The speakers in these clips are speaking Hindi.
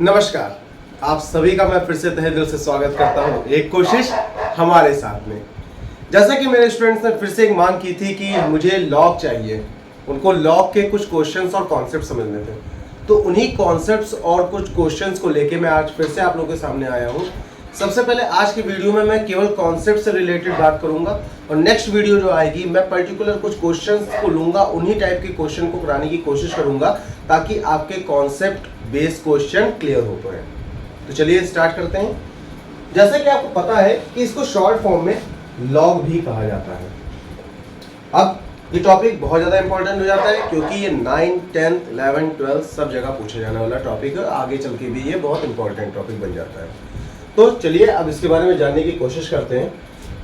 नमस्कार, आप सभी का मैं फिर से तहे दिल से स्वागत करता हूँ एक कोशिश हमारे साथ में। जैसा कि मेरे स्टूडेंट्स ने फिर से एक मांग की थी कि मुझे लॉग चाहिए, उनको लॉग के कुछ क्वेश्चंस और कॉन्सेप्ट समझने थे, तो उन्हीं कॉन्सेप्ट्स और कुछ क्वेश्चंस को लेके मैं आज फिर से आप लोगों के सामने आया हूँ। सबसे पहले आज की वीडियो में मैं केवल कॉन्सेप्ट से रिलेटेड बात करूंगा और नेक्स्ट वीडियो जो आएगी मैं पर्टिकुलर कुछ क्वेश्चंस को लूंगा, उन्हीं टाइप के क्वेश्चन को कराने की कोशिश करूंगा ताकि आपके कॉन्सेप्ट बेस्ड क्वेश्चन क्लियर हो पाए। तो चलिए स्टार्ट करते हैं। जैसा कि आपको पता है कि इसको शॉर्ट फॉर्म में लॉग भी कहा जाता है। अब ये टॉपिक बहुत ज़्यादा इंपॉर्टेंट हो जाता है क्योंकि ये 9, 10, 11, 12 सब जगह पूछे जाने वाला टॉपिक है। आगे चल के भी ये बहुत इंपॉर्टेंट टॉपिक बन जाता है। तो चलिए अब इसके बारे में जानने की कोशिश करते हैं।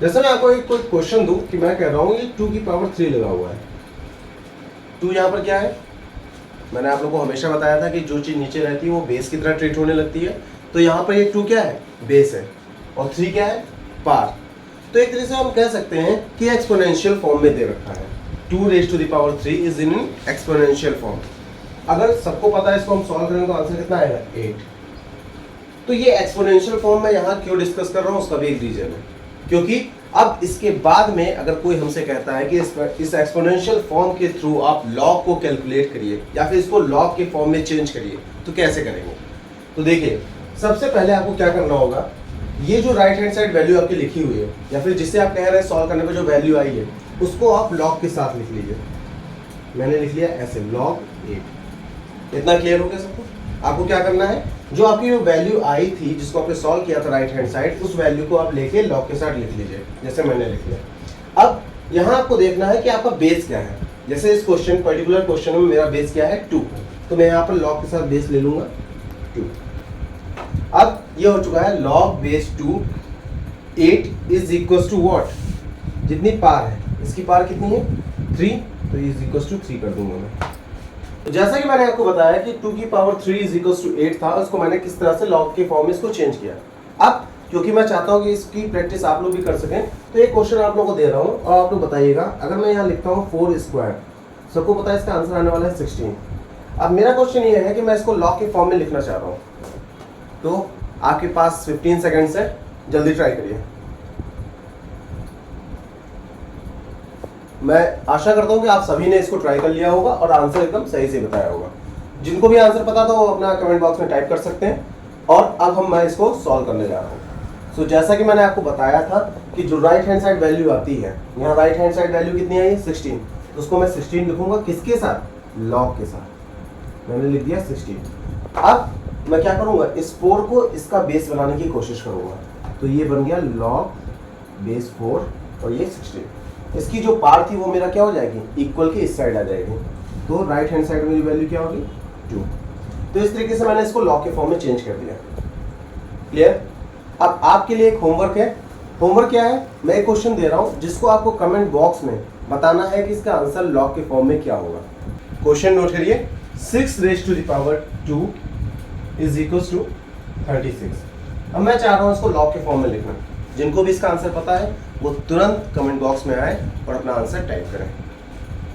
जैसे मैं आपको एक कोई क्वेश्चन दूं कि मैं कह रहा हूँ ये 2 की पावर 3 लगा हुआ है। 2 यहाँ पर क्या है? मैंने आप लोगों को हमेशा बताया था कि जो चीज़ नीचे रहती है वो बेस की तरह ट्रीट होने लगती है। तो यहाँ पर ये 2 क्या है? बेस है और 3 क्या है? पार। तो एक तरह से हम कह सकते हैं कि एक्सपोनेंशियल फॉर्म में दे रखा है। 2 raise to the power 3 is in exponential form. अगर सबको पता है इसको हम सॉल्व करेंगे तो आंसर कितना आएगा? 8। तो ये एक्सपोनेंशियल फॉर्म में यहाँ क्यों डिस्कस कर रहा हूँ उसका भी एक रीजन है, क्योंकि अब इसके बाद में अगर कोई हमसे कहता है कि इस एक्सपोनेंशियल फॉर्म के थ्रू आप लॉग को कैलकुलेट करिए या फिर इसको लॉग के फॉर्म में चेंज करिए, तो कैसे करेंगे? तो देखिए, सबसे पहले आपको क्या करना होगा, ये जो राइट हैंड साइड वैल्यू आपकी लिखी हुई है या फिर जिससे आप कह रहे हैं सॉल्व करने पर जो वैल्यू आई है उसको आप लॉग के साथ लिख लीजिए। मैंने लिख लिया ऐसे log 8। इतना क्लियर हो गया सबको? आपको क्या करना है, जो आपकी जो वैल्यू आई थी जिसको आपने सॉल्व किया था राइट हैंड साइड, उस वैल्यू को आप लेके लॉग के साथ लिख लीजिए जैसे मैंने लिख लिया। अब यहाँ आपको देखना है कि आपका बेस क्या है। जैसे इस क्वेश्चन पर्टिकुलर क्वेश्चन में मेरा बेस क्या है? 2। तो मैं यहाँ पर लॉग के साथ बेस ले लूंगा 2। अब ये हो चुका है log base 2 8 is equal to what? जितनी पार है, इसकी पार कितनी है? 3, तो इज इक्वल टू 3 कर दूंगा मैं। तो जैसा कि मैंने आपको बताया कि 2 की पावर 3 इज इक्वल टू 8 था, उसको मैंने किस तरह से लॉग के फॉर्म में इसको चेंज किया। अब क्योंकि मैं चाहता हूं कि इसकी प्रैक्टिस आप लोग भी कर सकें, तो एक क्वेश्चन आप लोगों को दे रहा हूं और आप लोग बताइएगा। अगर मैं यहाँ लिखता हूँ 4 स्क्वायर, सबको पता है इसका आंसर आने वाला है 16। अब मेरा क्वेश्चन ये है कि मैं इसको लॉग के फॉर्म में लिखना चाह रहा हूँ, तो आपके पास 15 सेकेंड्स है, जल्दी ट्राई करिए। मैं आशा करता हूं कि आप सभी ने इसको ट्राई कर लिया होगा और आंसर एकदम सही से बताया होगा। जिनको भी आंसर पता था वो अपना कमेंट बॉक्स में टाइप कर सकते हैं। और अब मैं इसको सॉल्व करने जा रहा हूँ। सो जैसा कि मैंने आपको बताया था कि जो राइट हैंड साइड वैल्यू आती है, यहाँ राइट हैंड साइड वैल्यू कितनी आई? 16। तो उसको मैं 16 लिखूंगा किसके साथ? लॉग के साथ। मैंने लिख दिया 16। अब मैं क्या करूंगा, इस 4 को इसका बेस बनाने की कोशिश करूंगा। तो ये बन गया log बेस 4 और ये 16। इसकी जो पार थी वो मेरा क्या हो जाएगी? इक्वल के इस साइड आ जाएगी। तो राइट हैंड साइड मेरी वैल्यू क्या होगी? 2। तो इस तरीके से मैंने इसको लॉग के फॉर्म में चेंज कर दिया। क्लियर? अब आपके लिए एक होमवर्क है। होमवर्क क्या है? मैं एक क्वेश्चन दे रहा हूं जिसको आपको कमेंट बॉक्स में बताना है कि इसका आंसर लॉग के फॉर्म में क्या होगा। क्वेश्चन नोट करिए। 6 raise to the power 2 is equal to 36। अब मैं चाह रहा हूं इसको लॉग के फॉर्म में लिखना। जिनको भी इसका आंसर पता है वो तुरंत कमेंट बॉक्स में आए और अपना आंसर टाइप करें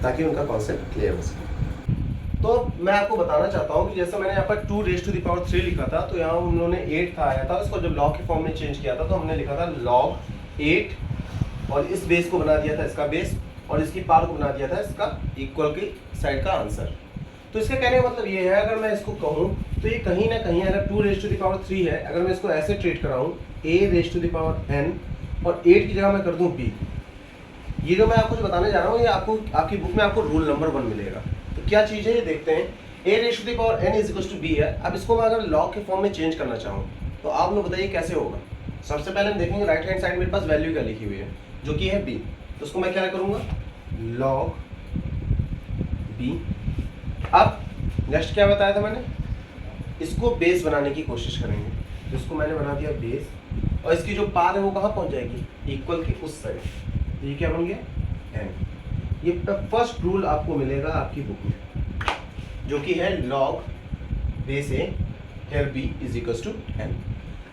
ताकि उनका कॉन्सेप्ट क्लियर हो सके। तो मैं आपको बताना चाहता हूं कि जैसे मैंने यहाँ पर 2 रेज़ टू द पावर 3 लिखा था, तो यहाँ उन्होंने 8 था आया था, उसको जब लॉग के फॉर्म में चेंज किया था तो हमने लिखा था log 8 और इस बेस को बना दिया था इसका बेस और इसकी पार को बना दिया था इसका इक्वल की साइड का आंसर। तो इसका कहने का मतलब ये है, अगर मैं इसको कहूँ तो ये कहीं ना कहीं अगर 2 रेज़ टू द पावर 3 है, अगर मैं इसको ऐसे ट्रीट कराऊँ a raise to the power n और 8 की जगह मैं कर दूँ b। ये जो मैं आपको जो बताने जा रहा हूँ ये आपको आपकी बुक में आपको रूल नंबर 1 मिलेगा। तो क्या चीज़ है ये देखते हैं। a raise to the power n is equal to b है। अब इसको मैं अगर लॉग के फॉर्म में चेंज करना चाहूँ तो आप लोग बताइए कैसे होगा। सबसे पहले हम देखेंगे राइट हैंड साइड मेरे पास वैल्यू क्या लिखी हुई है जो कि है b। तो उसको मैं क्या करूँगा? log b। अब नेक्स्ट क्या बताया था मैंने? इसको बेस बनाने की कोशिश करेंगे। तो इसको मैंने बना दिया बेस और इसकी जो पार है वो कहाँ पहुँच जाएगी? इक्वल के उस साइड। तो ये क्या बन गया? n। ये फर्स्ट रूल आपको मिलेगा आपकी बुक में जो कि है log base a here b is equal to n।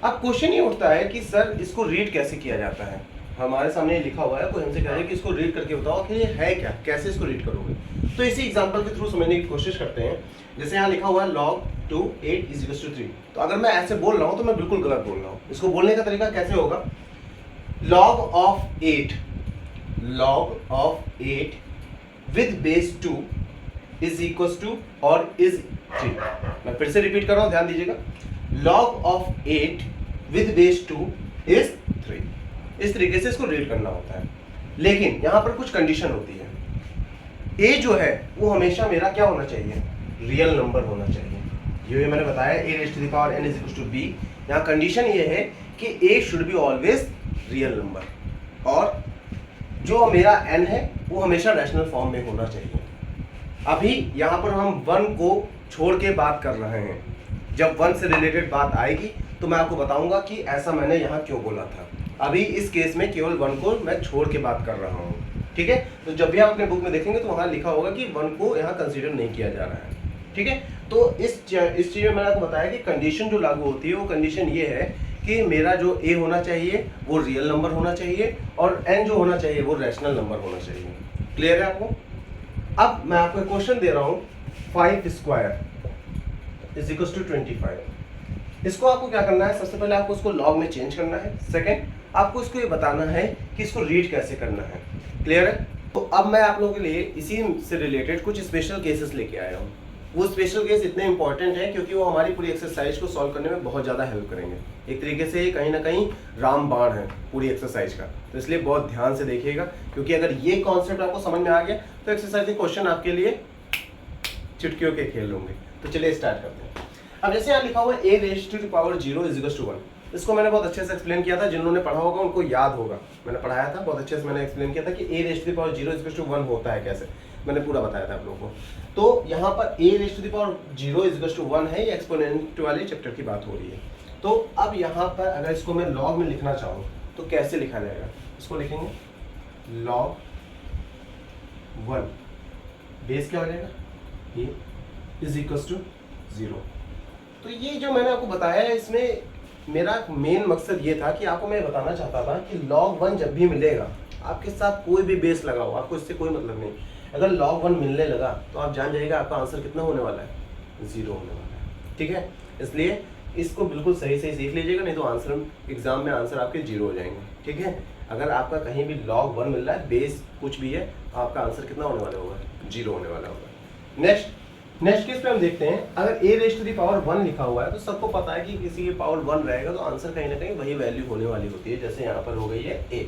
अब क्वेश्चन ये उठता है कि सर इसको रीड कैसे किया जाता है? हमारे सामने लिखा हुआ है, कोई हमसे कह रहा है कि इसको रीड करके बताओ कि ये है क्या, कैसे इसको रीड करोगे। तो इसी एग्जांपल के थ्रू समझने की कोशिश करते हैं। जैसे यहाँ लिखा हुआ है log 2 8 इज इक्वल टू 3। तो अगर मैं ऐसे बोल रहा हूँ तो मैं बिल्कुल गलत बोल रहा हूँ। इसको बोलने का तरीका कैसे होगा, log of 8 with base 2 is equal to और इज 3। मैं फिर से रिपीट कर रहा हूँ, ध्यान दीजिएगा, log of 8 with base 2 is 3। इस तरीके से इसको रीड करना होता है। लेकिन यहां पर कुछ कंडीशन होती है। a जो है वो हमेशा मेरा क्या होना चाहिए, रियल नंबर होना चाहिए। ये मैंने बताया a raised to the power n is equal to b। यहाँ कंडीशन ये है कि a should be always real number, और जो मेरा n है वो हमेशा रैशनल फॉर्म में होना चाहिए। अभी यहाँ पर हम 1 को छोड़ के बात कर रहे हैं। जब 1 से रिलेटेड बात आएगी तो मैं आपको बताऊंगा कि ऐसा मैंने यहाँ क्यों बोला था। अभी इस केस में केवल 1 को मैं छोड़ के बात कर रहा हूँ, ठीक है। तो जब भी आप अपने बुक में देखेंगे तो वहाँ लिखा होगा कि 1 को यहाँ कंसीडर नहीं किया जा रहा है, ठीक है। तो इस चीज़ में मैंने आपको बताया कि कंडीशन जो लागू होती है वो कंडीशन ये है कि मेरा जो a होना चाहिए वो रियल नंबर होना चाहिए, और n जो होना चाहिए वो रैशनल नंबर होना चाहिए। क्लियर है आपको? अब मैं आपको एक क्वेश्चन दे रहा हूँ, 5 स्क्वायर इज इक्वल टू 25। इसको आपको क्या करना है, सबसे पहले आपको उसको लॉग में चेंज करना है। सेकंड, आपको इसको ये बताना है कि इसको रीड कैसे करना है। क्लियर है? तो अब मैं आप लोगों के लिए इसी से रिलेटेड कुछ स्पेशल केसेस लेके आया हूँ। वो स्पेशल केस इतने इंपॉर्टेंट है क्योंकि वो हमारी पूरी एक्सरसाइज को सॉल्व करने में बहुत ज़्यादा हेल्प करेंगे। एक तरीके से कहीं ना कहीं रामबाण है पूरी एक्सरसाइज का, तो इसलिए बहुत ध्यान से देखिएगा, क्योंकि अगर ये कॉन्सेप्ट आपको समझ में आ गया तो एक्सरसाइज के क्वेश्चन आपके लिए चुटकियों के खेल होंगे। तो चलिए स्टार्ट करते हैं। अब जैसे यहाँ लिखा हुआ है a raised to the power 0 is equal to 1। इसको मैंने बहुत अच्छे से एक्सप्लेन किया था, जिन्होंने पढ़ा होगा उनको याद होगा, मैंने पढ़ाया था बहुत अच्छे से। मैंने एक्सप्लेन किया था कि a raised to the power 0 is equal to 1 होता है कैसे, मैंने पूरा बताया था आप लोगों को। तो यहाँ पर a raised to the power 0 is equal to 1 है, ये एक्सपोनेंट वाले चैप्टर की बात हो रही है। तो अब यहाँ पर अगर इसको मैं लॉग में लिखना चाहूँ तो कैसे लिखा जाएगा, इसको लिखेंगे log 1, बेस क्या हो जाएगा, ये इज इक्वल टू 0। तो ये जो मैंने आपको बताया है, इसमें मेरा मेन मकसद ये था कि आपको मैं बताना चाहता था कि log 1 जब भी मिलेगा, आपके साथ कोई भी बेस लगाओ, आपको इससे कोई मतलब नहीं। अगर log 1 मिलने लगा तो आप जान जाइएगा आपका आंसर कितना होने वाला है, 0 होने वाला है, ठीक है। इसलिए इसको बिल्कुल सही सही सीख लीजिएगा, नहीं तो आंसर एग्जाम में आंसर आपके 0 हो जाएंगे, ठीक है। अगर आपका कहीं भी log 1 मिल रहा है, बेस कुछ भी है, आपका आंसर कितना होने वाला होगा, 0 होने वाला होगा। नेक्स्ट केस पे हम देखते हैं, अगर a raised to the power 1 लिखा हुआ है तो सबको पता है कि किसी के पावर 1 रहेगा तो आंसर कहीं ना कहीं वही वैल्यू होने वाली होती है, जैसे यहाँ पर हो गई है a।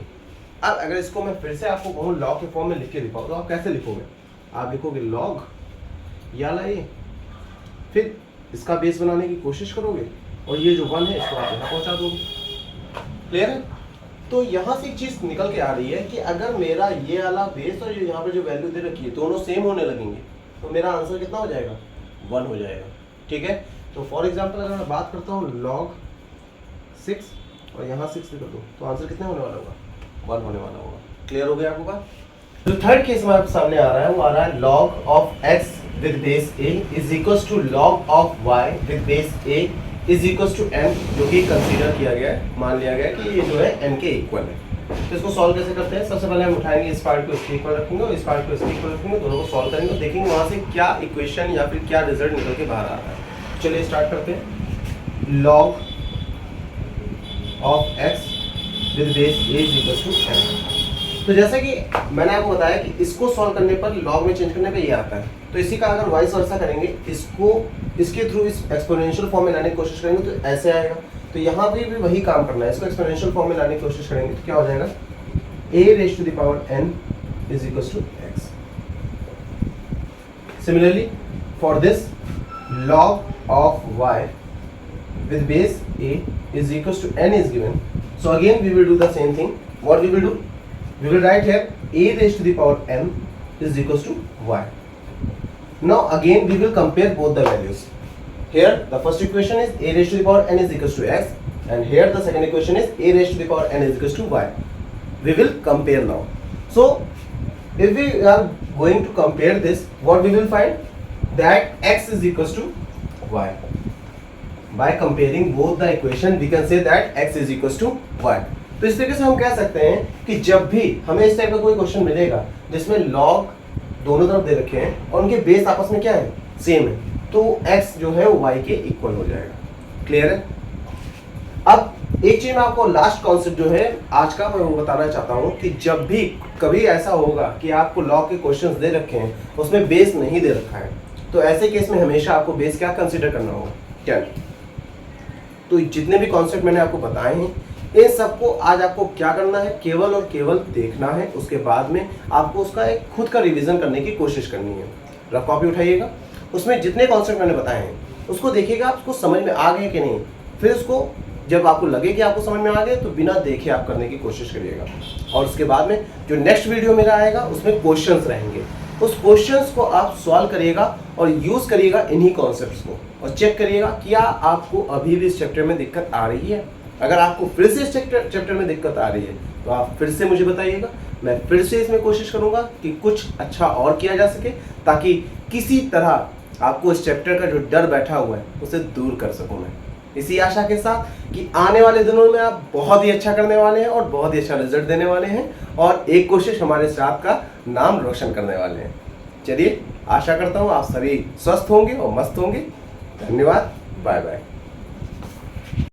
अब अगर इसको मैं फिर से आपको कहूँ लॉग के फॉर्म में लिख के दिखाऊँ तो आप कैसे लिखोगे, आप लिखोगे log या ला a, फिर इसका बेस बनाने की कोशिश करोगे और ये जो 1 है इसको आप यहाँ पहुँचा दोगे। क्लियर है? तो यहाँ से एक चीज़ निकल के आ रही है कि अगर मेरा ये वाला बेस और यहाँ पर जो वैल्यू दे रखी है दोनों सेम होने लगेंगे तो मेरा आंसर कितना हो जाएगा, 1 हो जाएगा, ठीक है। तो फॉर एग्जांपल अगर मैं बात करता हूँ log 6 और यहाँ 6 भी कर दूँ तो आंसर कितना होने वाला होगा, 1 होने वाला होगा। क्लियर हो गया आपको बात? तो थर्ड केस में आपके सामने आ रहा है, वो आ रहा है log of x with base a is equals to log of y with base a is equals to n, जो कि कंसीडर किया गया है, मान लिया गया कि ये जो है n के इक्वल है। तो इसको सॉल्व कैसे करते हैं, सबसे पहले हम उठाएंगे इस पार्ट को इसके इक्वल रखेंगे और इस पार्ट को इसके इक्वल रखेंगे, दोनों को सॉल्व करेंगे, देखेंगे वहां से क्या इक्वेशन या फिर क्या रिजल्ट निकल के बाहर आ रहा है। चलिए स्टार्ट करते हैं। log of x with base a is equal to n। तो जैसे कि मैंने आपको बताया कि इसको सॉल्व करने पर लॉग में चेंज करने पे ये आता है, तो इसी का अगर वाइस वर्सा करेंगे, इसको इसके थ्रू इस एक्सपोनेंशियल फॉर्म में लाने की कोशिश करेंगे तो ऐसे आएगा। तो यहाँ पे भी वही काम करना है, इसको एक्सपोनेंशियल फॉर्म में लाने की कोशिश करेंगे तो क्या हो जाएगा, a raised to the power n is equals to x। Similarly, for this log of y with base a is equals to n is given. So again we will do the same thing. What we will do? We will write here a raised to the power m is equals to y. Now again we will compare both the values. Here the first equation is a raised to the power n is equals to x, and here the second equation is a raised to the power n is equals to y. We will compare now. So if we are going to compare this, what we will find, that x is equals to y. By comparing both the equation we can say that x is equals to y. तो इस तरीके से हम कह सकते हैं कि जब भी हमें इस टाइप का कोई क्वेश्चन मिलेगा जिसमें लॉग दोनों तरफ दे रखे हैं और उनके बेस आपस में क्या है, सेम है, तो x जो है वो y के इक्वल हो जाएगा। क्लियर है? अब एक चीज मैं आपको लास्ट कॉन्सेप्ट जो है आज का मैं वो बताना चाहता हूं कि जब भी कभी ऐसा होगा कि आपको लॉग के क्वेश्चंस दे रखे हैं उसमें बेस नहीं दे रखा है, तो ऐसे केस में हमेशा आपको बेस क्या कंसीडर करना होगा? 10। तो जितने भी कॉन्सेप्ट मैंने आपको बताए हैं इन सबको आज आपको क्या करना है, केवल और केवल देखना है। उसके बाद में आपको उसका एक खुद का रिवीजन करने की कोशिश करनी है। रफ कॉपी उठाइएगा, उसमें जितने कॉन्सेप्ट मैंने बताए हैं उसको देखिएगा आपको समझ में आ गए कि नहीं। फिर उसको जब आपको लगे कि आपको समझ में आ गए तो बिना देखे आप करने की कोशिश करिएगा। और उसके बाद में जो नेक्स्ट वीडियो मेरा आएगा उसमें क्वेश्चंस रहेंगे, उस क्वेश्चंस को आप सॉल्व करिएगा और यूज करिएगा इन्हीं कॉन्सेप्ट्स को, और चेक करिएगा क्या आपको अभी भी इस चैप्टर में दिक्कत आ रही है। अगर आपको फिर से इस चैप्टर में दिक्कत आ रही है तो आप फिर से मुझे बताइएगा, मैं फिर से इसमें कोशिश करूंगा कि कुछ अच्छा और किया जा सके, ताकि किसी तरह आपको इस चैप्टर का जो डर बैठा हुआ है उसे दूर कर सकूं मैं। इसी आशा के साथ कि आने वाले दिनों में आप बहुत ही अच्छा करने वाले हैं और बहुत ही अच्छा रिजल्ट देने वाले हैं और एक कोशिश हमारे साथ का नाम रोशन करने वाले हैं। चलिए, आशा करता हूँ आप सभी स्वस्थ होंगे और मस्त होंगे। धन्यवाद, बाय बाय।